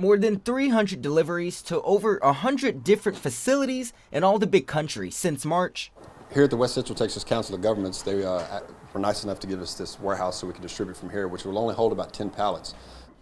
More than 300 deliveries to over 100 different facilities in all the big country since March. Here at the West Central Texas Council of Governments, they were nice enough to give us this warehouse so we can distribute from here, which will only hold about 10 pallets.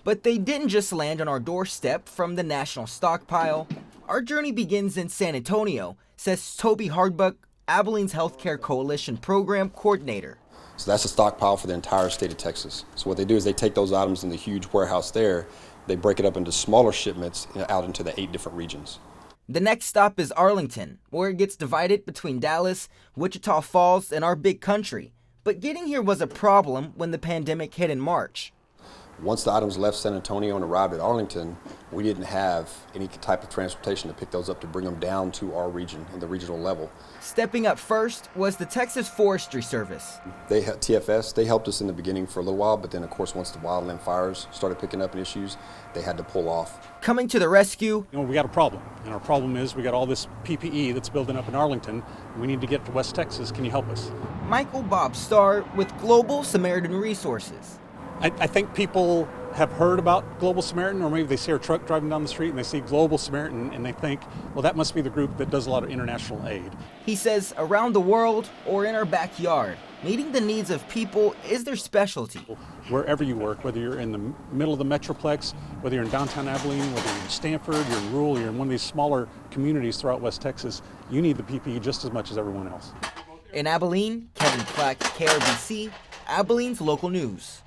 But they didn't just land on our doorstep from the National Stockpile. Our journey begins in San Antonio, says Toby Hardbuck, Abilene's Healthcare Coalition Program Coordinator. So that's a stockpile for the entire state of Texas. So what they do is they take those items in the huge warehouse there, they break it up into smaller shipments out into the 8 different regions. The next stop is Arlington, where it gets divided between Dallas, Wichita Falls, and our big country. But getting here was a problem when the pandemic hit in March. Once the items left San Antonio and arrived at Arlington, we didn't have any type of transportation to pick those up to bring them down to our region in the regional level. Stepping up first was the Texas Forestry Service. TFS, they helped us in the beginning for a little while, but then of course once the wildland fires started picking up issues, they had to pull off. Coming to the rescue. We got a problem, and our problem is we got all this PPE that's building up in Arlington. We need to get to West Texas. Can you help us? Michael Bob Starr with Global Samaritan Resources. I think people have heard about Global Samaritan, or maybe they see our truck driving down the street and they see Global Samaritan and they think, well, that must be the group that does a lot of international aid. He says around the world or in our backyard, meeting the needs of people is their specialty. Wherever you work, whether you're in the middle of the Metroplex, whether you're in downtown Abilene, whether you're in Stanford, you're in rural, you're in one of these smaller communities throughout West Texas, you need the PPE just as much as everyone else. In Abilene, Kevin Clark, KRBC, Abilene's local news.